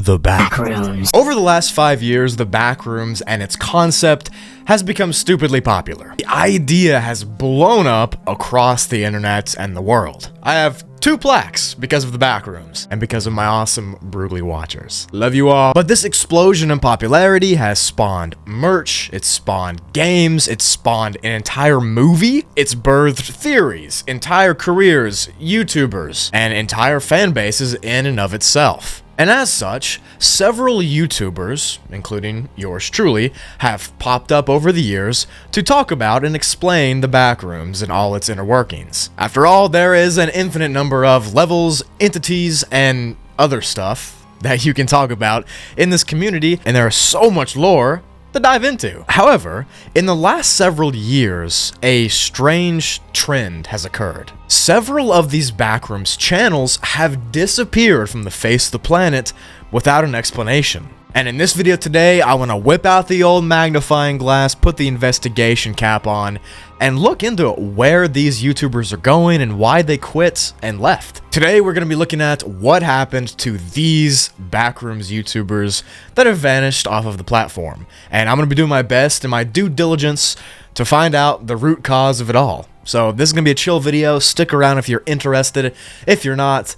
The Backrooms. Over the last 5 years, the Backrooms and its concept has become stupidly popular. The idea has blown up across the internet and the world. I have 2 plaques because of the Backrooms and because of my awesome Brutally watchers. Love you all. But this explosion in popularity has spawned merch, it's spawned games, it's spawned an entire movie, it's birthed theories, entire careers, YouTubers, and entire fan bases in and of itself. And as such, several YouTubers, including yours truly, have popped up over the years to talk about and explain the Backrooms and all its inner workings. After all, there is an infinite number of levels, entities, and other stuff that you can talk about in this community, and there is so much lore to dive into. However, in the last several years, a strange trend has occurred. Several of these Backrooms channels have disappeared from the face of the planet without an explanation. And in this video today, I want to whip out the old magnifying glass, put the investigation cap on, and look into where these YouTubers are going and why they quit and left. Today, we're going to be looking at what happened to these Backrooms YouTubers that have vanished off of the platform. And I'm going to be doing my best and my due diligence to find out the root cause of it all. So this is going to be a chill video. Stick around if you're interested. If you're not,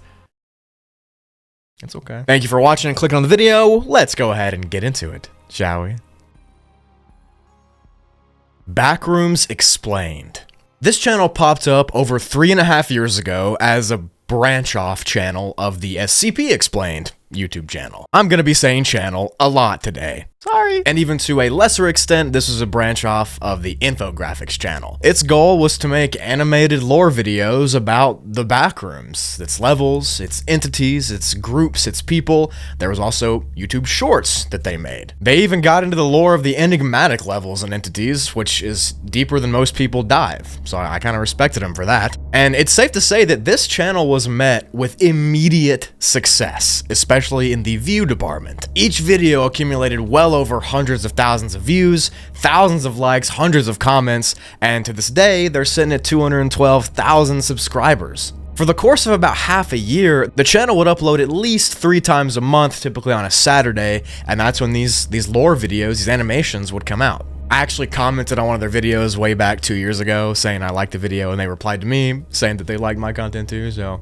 it's okay. Thank you for watching and clicking on the video. Let's go ahead and get into it, shall we? Backrooms Explained. This channel popped up over 3.5 years ago as a branch-off channel of the SCP Explained YouTube channel. I'm gonna be saying channel a lot today. Sorry. And even to a lesser extent, this was a branch off of the Infographics channel. Its goal was to make animated lore videos about the Backrooms, its levels, its entities, its groups, its people. There was also YouTube shorts that they made. They even got into the lore of the enigmatic levels and entities, which is deeper than most people dive. So I kind of respected them for that. And it's safe to say that this channel was met with immediate success, especially in the view department. Each video accumulated well over hundreds of thousands of views, thousands of likes, hundreds of comments, and to this day, they're sitting at 212,000 subscribers. For the course of about half a year, the channel would upload at least 3 times a month, typically on a Saturday, and that's when these lore videos, these animations would come out. I actually commented on one of their videos way back 2 years ago saying I liked the video, and they replied to me saying that they liked my content too, so.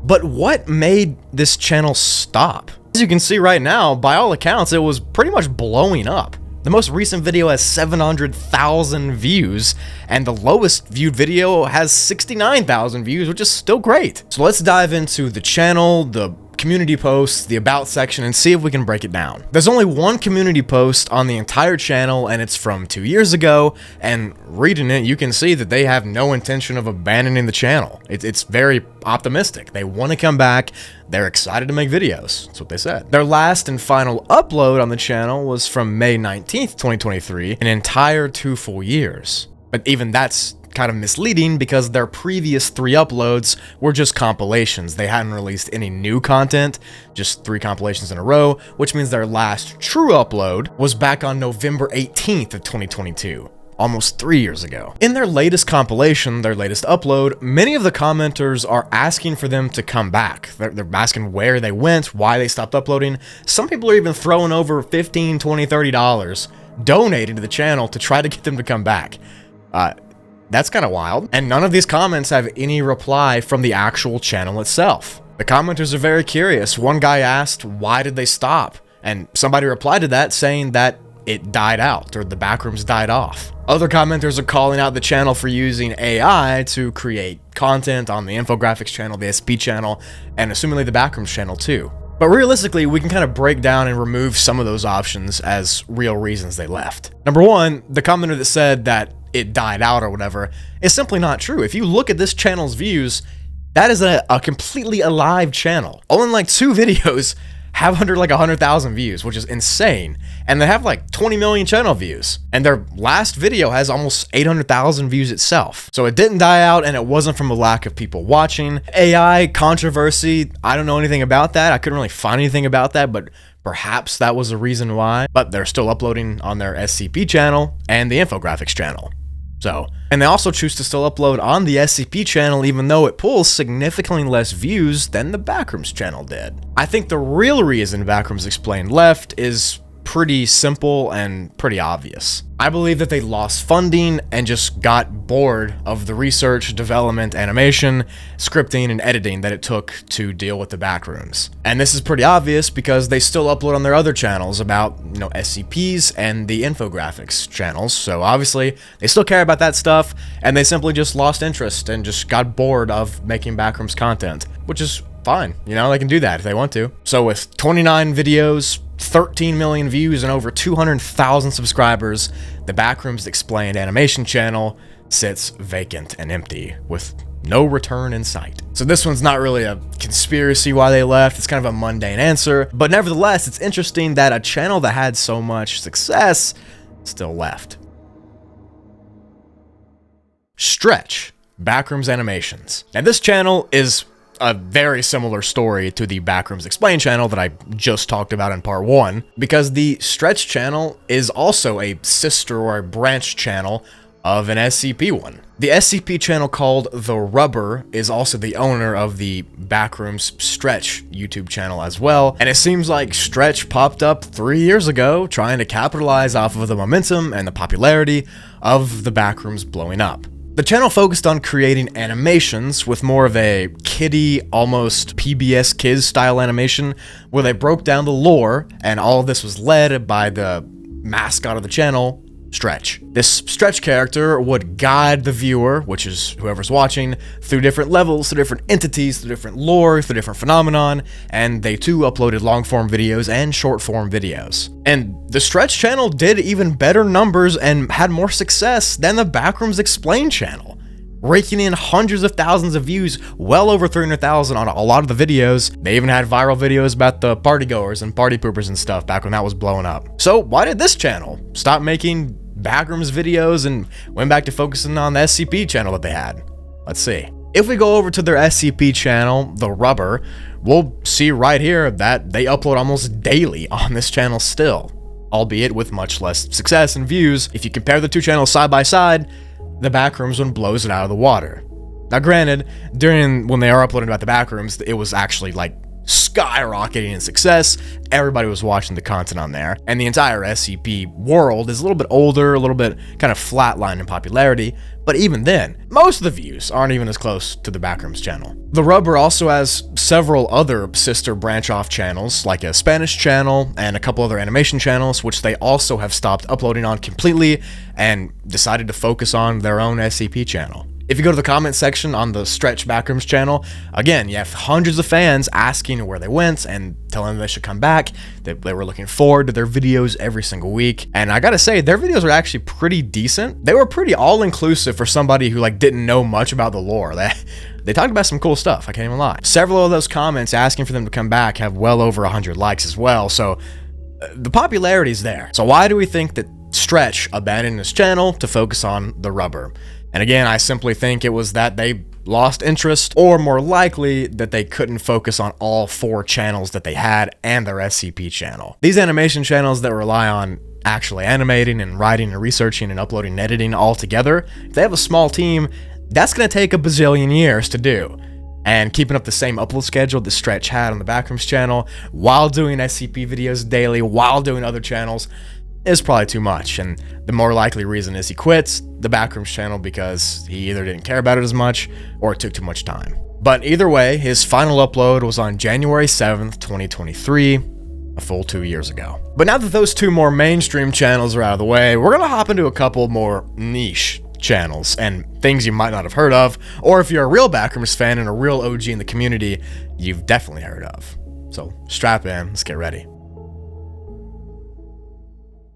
But what made this channel stop? As you can see right now, by all accounts, it was pretty much blowing up. The most recent video has 700,000 views, and the lowest viewed video has 69,000 views, which is still great. So let's dive into the channel, the community posts, the about section, and see if we can break it down. There's only one community post on the entire channel, and it's from 2 years ago, and reading it, you can see that they have no intention of abandoning the channel. It's very optimistic. They want to come back. They're excited to make videos. That's what they said. Their last and final upload on the channel was from May 19th, 2023, an entire 2 full years. But even that's kind of misleading because their previous 3 uploads were just compilations. They hadn't released any new content, just 3 compilations in a row, which means their last true upload was back on November 18th of 2022. Almost 3 years ago. In their latest compilation, their latest upload, many of the commenters are asking for them to come back. They're asking where they went, why they stopped uploading. Some people are even throwing over $15, $20, $30 donating to the channel to try to get them to come back. That's kind of wild. And none of these comments have any reply from the actual channel itself. The commenters are very curious. One guy asked, why did they stop? And somebody replied to that saying that it died out, or the Backrooms died off. Other commenters are calling out the channel for using AI to create content on the Infographics channel, the SP channel, and assumingly the Backrooms channel too. But realistically, we can kind of break down and remove some of those options as real reasons they left. Number one, the commenter that said that it died out or whatever is simply not true. If you look at this channel's views, that is a completely alive channel. Only like 2 videos have under like 100,000 views, which is insane. And they have like 20 million channel views. And their last video has almost 800,000 views itself. So it didn't die out, and it wasn't from a lack of people watching. AI controversy, I don't know anything about that. I couldn't really find anything about that, but perhaps that was the reason why. But they're still uploading on their SCP channel and the Infographics channel. So, and they also choose to still upload on the SCP channel even though it pulls significantly less views than the Backrooms channel did. I think the real reason Backrooms Explained left is pretty simple and pretty obvious. I believe that they lost funding and just got bored of the research, development, animation, scripting, and editing that it took to deal with the Backrooms. And this is pretty obvious because they still upload on their other channels about, SCPs and the infographics channels, so obviously they still care about that stuff, and they simply just lost interest and just got bored of making Backrooms content, which is fine, they can do that if they want to. So with 29 videos, 13 million views, and over 200,000 subscribers, the Backrooms Explained animation channel sits vacant and empty, with no return in sight. So this one's not really a conspiracy why they left, it's kind of a mundane answer, but nevertheless, it's interesting that a channel that had so much success still left. Stretch, Backrooms Animations. Now this channel is a very similar story to the Backrooms Explained channel that I just talked about in part 1, because the Stretch channel is also a sister or a branch channel of an SCP one. The SCP channel called The Rubber is also the owner of the Backrooms Stretch YouTube channel as well, and it seems like Stretch popped up 3 years ago trying to capitalize off of the momentum and the popularity of the Backrooms blowing up. The channel focused on creating animations with more of a kiddie, almost PBS Kids style animation, where they broke down the lore, and all of this was led by the mascot of the channel, Stretch. This Stretch character would guide the viewer, which is whoever's watching, through different levels, through different entities, through different lore, through different phenomenon, and they too uploaded long-form videos and short-form videos. And the Stretch channel did even better numbers and had more success than the Backrooms Explained channel, raking in hundreds of thousands of views, well over 300,000 on a lot of the videos. They even had viral videos about the partygoers and party poopers and stuff back when that was blowing up. So why did this channel stop making Backrooms videos and went back to focusing on the SCP channel that they had? Let's see. If we go over to their SCP channel, The Rubber, we'll see right here that they upload almost daily on this channel still, albeit with much less success and views. If you compare the two channels side by side, the Backrooms one blows it out of the water. Now granted, when they are uploading about the Backrooms, it was actually like skyrocketing in success. Everybody was watching the content on there, and the entire SCP world is a little bit older, a little bit kind of flatlined in popularity, but even then, most of the views aren't even as close to the Backrooms channel. The Rubber also has several other sister branch-off channels, like a Spanish channel and a couple other animation channels, which they also have stopped uploading on completely and decided to focus on their own SCP channel. If you go to the comment section on the Stretch Backrooms channel, again, you have hundreds of fans asking where they went and telling them they should come back, that they were looking forward to their videos every single week. And I gotta say, their videos are actually pretty decent. They were pretty all-inclusive for somebody who didn't know much about the lore. They talked about some cool stuff, I can't even lie. Several of those comments asking for them to come back have well over 100 likes as well, so the popularity's there. So why do we think that Stretch abandoned this channel to focus on The Rubber? And again, I simply think it was that they lost interest, or more likely that they couldn't focus on all 4 channels that they had and their SCP channel. These animation channels that rely on actually animating and writing and researching and uploading and editing all together, if they have a small team, that's going to take a bazillion years to do. And keeping up the same upload schedule that Stretch had on the Backrooms channel, while doing SCP videos daily, while doing other channels, is probably too much, and the more likely reason is he quits the Backrooms channel because he either didn't care about it as much or it took too much time. But either way, his final upload was on January 7th, 2023, a full 2 years ago. But now that those 2 more mainstream channels are out of the way, we're gonna hop into a couple more niche channels and things you might not have heard of, or if you're a real Backrooms fan and a real OG in the community, you've definitely heard of. So strap in, let's get ready.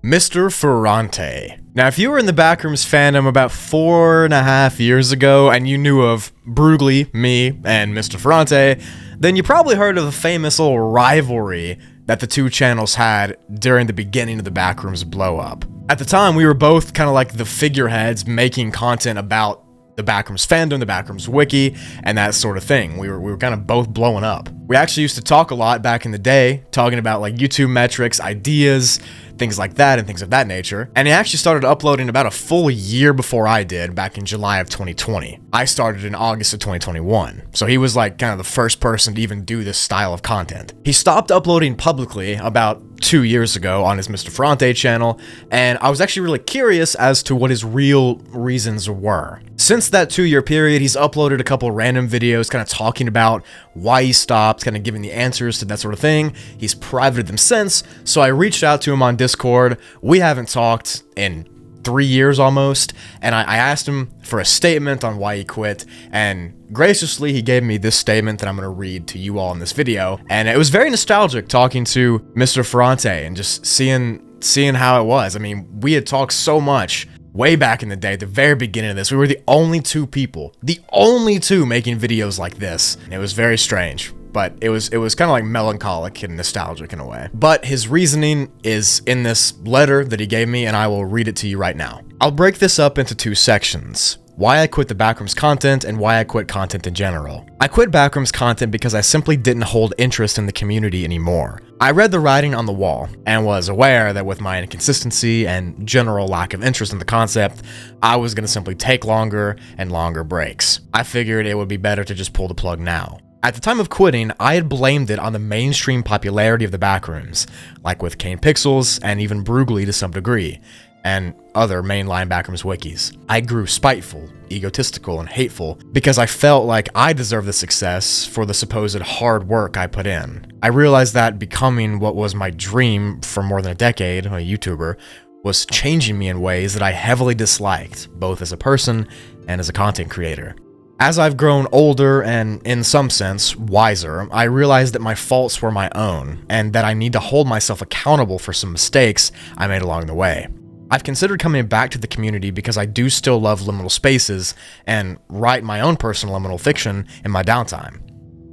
Mr. Ferrante. Now, if you were in the Backrooms fandom about 4.5 years ago and you knew of Brugly, me, and Mr. Ferrante, then you probably heard of the famous little rivalry that the 2 channels had during the beginning of the Backrooms blow up. At the time, we were both kind of like the figureheads making content about the Backrooms fandom, the Backrooms wiki, and that sort of thing. We were kind of both blowing up. We actually used to talk a lot back in the day, talking about like YouTube metrics, ideas, things like that, and things of that nature. And he actually started uploading about a full year before I did, back in July of 2020. I started in August of 2021, so he was like kind of the first person to even do this style of content. He stopped uploading publicly about 2 years ago on his Mr. Ferrante channel, and I was actually really curious as to what his real reasons were. Since that 2-year period, he's uploaded a couple random videos kind of talking about why he stopped, kind of giving the answers to that sort of thing. He's privated them since, so I reached out to him on Discord. We haven't talked in 3 years almost, and I asked him for a statement on why he quit, and graciously he gave me this statement that I'm going to read to you all in this video. And it was very nostalgic talking to Mr. Ferrante and just seeing how it was. I mean, we had talked so much way back in the day, at the very beginning of this. We were the only two people, the only two making videos like this. And it was very strange, but it was kind of like melancholic and nostalgic in a way. But his reasoning is in this letter that he gave me, and I will read it to you right now. I'll break this up into 2 sections. Why I quit the Backrooms content and why I quit content in general. I quit Backrooms content because I simply didn't hold interest in the community anymore. I read the writing on the wall and was aware that with my inconsistency and general lack of interest in the concept, I was going to simply take longer and longer breaks. I figured it would be better to just pull the plug now. At the time of quitting, I had blamed it on the mainstream popularity of the Backrooms, like with Kane Pixels and even Brugly to some degree, and other mainline Backrooms wikis. I grew spiteful, egotistical, and hateful because I felt like I deserved the success for the supposed hard work I put in. I realized that becoming what was my dream for more than a decade, a YouTuber, was changing me in ways that I heavily disliked, both as a person and as a content creator. As I've grown older and, in some sense, wiser, I realized that my faults were my own, and that I need to hold myself accountable for some mistakes I made along the way. I've considered coming back to the community because I do still love liminal spaces and write my own personal liminal fiction in my downtime.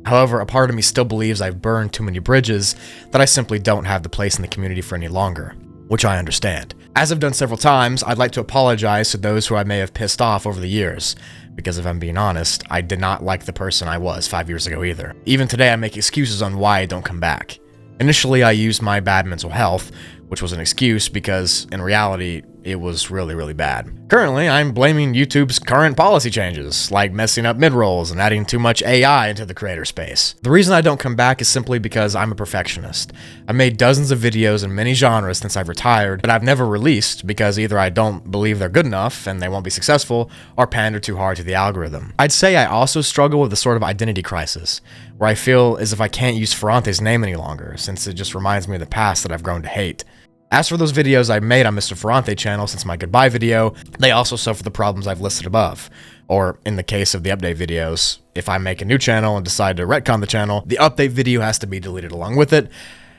However, a part of me still believes I've burned too many bridges, that I simply don't have the place in the community for any longer, which I understand. As I've done several times, I'd like to apologize to those who I may have pissed off over the years, because if I'm being honest, I did not like the person I was 5 years ago either. Even today, I make excuses on why I don't come back. Initially, I used my bad mental health, which was an excuse because, in reality, it was really, really bad. Currently, I'm blaming YouTube's current policy changes, like messing up mid-rolls and adding too much AI into the creator space. The reason I don't come back is simply because I'm a perfectionist. I've made dozens of videos in many genres since I've retired, but I've never released because either I don't believe they're good enough and they won't be successful, or pander too hard to the algorithm. I'd say I also struggle with a sort of identity crisis, where I feel as if I can't use Ferrante's name any longer, since it just reminds me of the past that I've grown to hate. As for those videos I made on Mr. Ferrante channel since my goodbye video, they also suffer the problems I've listed above. Or, in the case of the update videos, if I make a new channel and decide to retcon the channel, the update video has to be deleted along with it,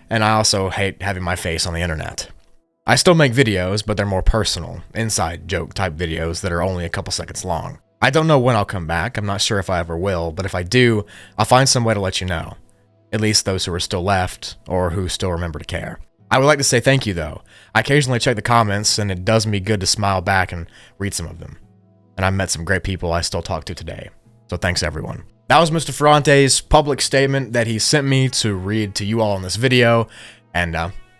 and I also hate having my face on the internet. I still make videos, but they're more personal, inside joke type videos that are only a couple seconds long. I don't know when I'll come back, I'm not sure if I ever will, but if I do, I'll find some way to let you know. At least those who are still left, or who still remember to care. I would like to say thank you, though. I occasionally check the comments, and it does me good to smile back and read some of them. And I've met some great people I still talk to today. So thanks, everyone. That was Mr. Ferrante's public statement that he sent me to read to you all in this video, and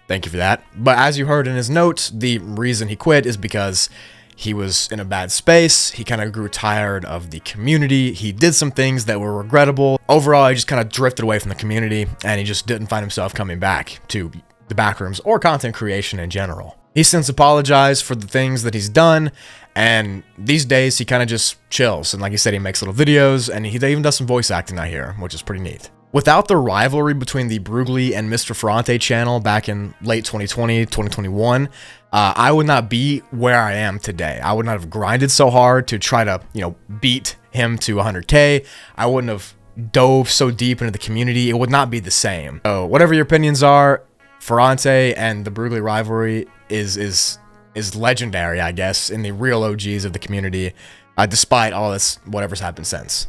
thank you for that. But as you heard in his notes, the reason he quit is because he was in a bad space, he kind of grew tired of the community, he did some things that were regrettable. Overall, he just kind of drifted away from the community, and he just didn't find himself coming back to the Backrooms or content creation in general. He's since apologized for the things that he's done, and these days he kind of just chills, and like he said, he makes little videos, and he even does some voice acting I hear, which is pretty neat. Without the rivalry between the Brugly and Mr. Ferrante channel back in late 2020, 2021, I would not be where I am today. I would not have grinded so hard to try to, beat him to 100K. I wouldn't have dove so deep into the community. It would not be the same. So whatever your opinions are, Ferrante and the Brugly rivalry is legendary, I guess, in the real OGs of the community, despite all this whatever's happened since.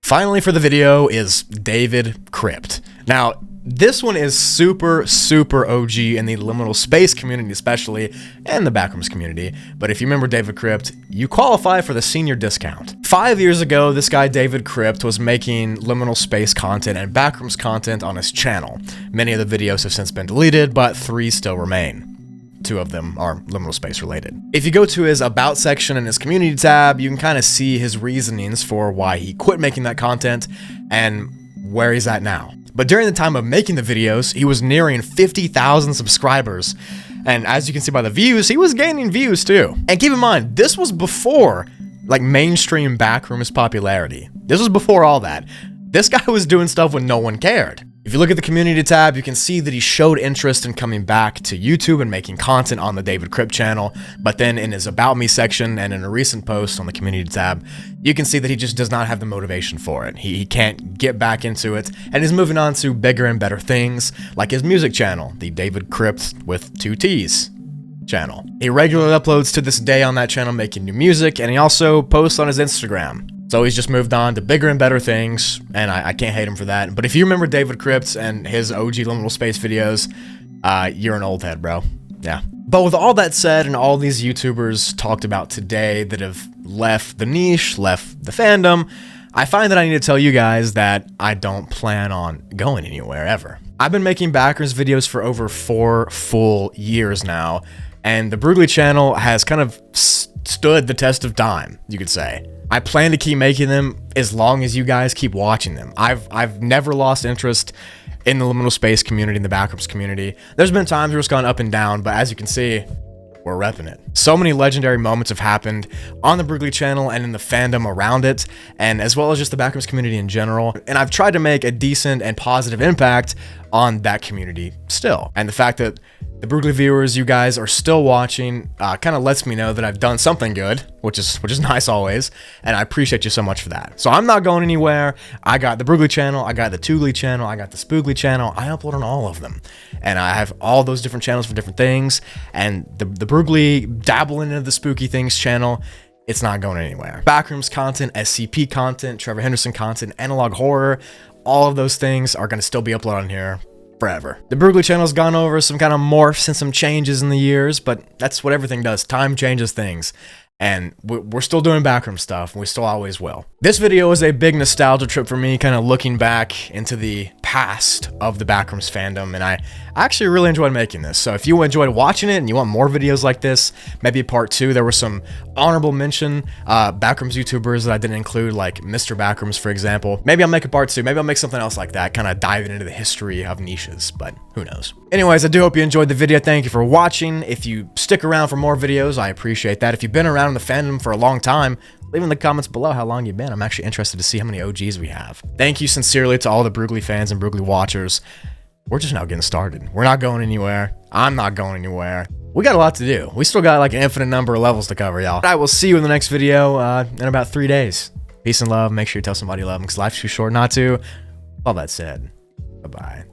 Finally for the video is David Crypt. Now, This one is super OG in the liminal space community especially, and the Backrooms community. But if you remember David Crypt, you qualify for the senior discount. 5 years ago, this guy David Crypt was making liminal space content and Backrooms content on his channel. Many of the videos have since been deleted, but 3 still remain. 2 of them are liminal space related. If you go to his about section in his community tab, you can kind of see his reasonings for why he quit making that content and where he's at now. But during the time of making the videos, he was nearing 50,000 subscribers. And as you can see by the views, he was gaining views too. And keep in mind, this was before like mainstream Backrooms popularity. This was before all that. This guy was doing stuff when no one cared. If you look at the community tab, you can see that he showed interest in coming back to YouTube and making content on the David Crypt channel, but then in his About Me section and in a recent post on the community tab, you can see that he just does not have the motivation for it. He can't get back into it, and he's moving on to bigger and better things, like his music channel, the David Crypt with 2 T's channel. He regularly uploads to this day on that channel making new music, and he also posts on his Instagram. So he's just moved on to bigger and better things, and I can't hate him for that. But if you remember David Crypt and his OG liminal space videos, you're an old head, bro. Yeah. But with all that said, and all these YouTubers talked about today that have left the niche, left the fandom, I find that I need to tell you guys that I don't plan on going anywhere ever. I've been making Backrooms videos for over 4 full years now, and the Brugly channel has kind of stood the test of time, you could say. I plan to keep making them as long as you guys keep watching them. I've never lost interest in the liminal space community, in the Backrooms community. There's been times where it's gone up and down, but as you can see, we're repping it. So many legendary moments have happened on the Brugly channel and in the fandom around it, and as well as just the Backrooms community in general. And I've tried to make a decent and positive impact on that community still. And the fact that the Brugly viewers, you guys are still watching, kind of lets me know that I've done something good, which is nice always, and I appreciate you so much for that. So I'm not going anywhere. I got the Brugly channel, I got the Toogly channel, I got the Spoogly channel. I upload on all of them, and I have all those different channels for different things. And the Brugly dabbling into the spooky things channel, it's not going anywhere. Backrooms content, SCP content, Trevor Henderson content, analog horror, all of those things are going to still be uploaded on here forever. The Brugly channel's gone over some kind of morphs and some changes in the years, but that's what everything does. Time changes things. And we're still doing Backroom stuff, and we still always will. This video is a big nostalgia trip for me, kind of looking back into the past of the Backrooms fandom, and I actually really enjoyed making this. So if you enjoyed watching it and you want more videos like this, maybe part 2, there were some honorable mention Backrooms YouTubers that I didn't include, like Mr. Backrooms, for example. Maybe I'll make a part 2, maybe I'll make something else like that, kind of diving into the history of niches, but who knows. Anyways, I do hope you enjoyed the video. Thank you for watching. If you stick around for more videos, I appreciate that. If you've been around in the fandom for a long time, leave in the comments below how long you've been. I'm actually interested to see how many OGs we have. Thank you sincerely to all the Brugly fans and Brugly watchers. We're just now getting started. We're not going anywhere. I'm not going anywhere. We got a lot to do. We still got like an infinite number of levels to cover, y'all. I will see you in the next video in about 3 days. Peace and love. Make sure you tell somebody you love them because life's too short not to. All that said, bye-bye.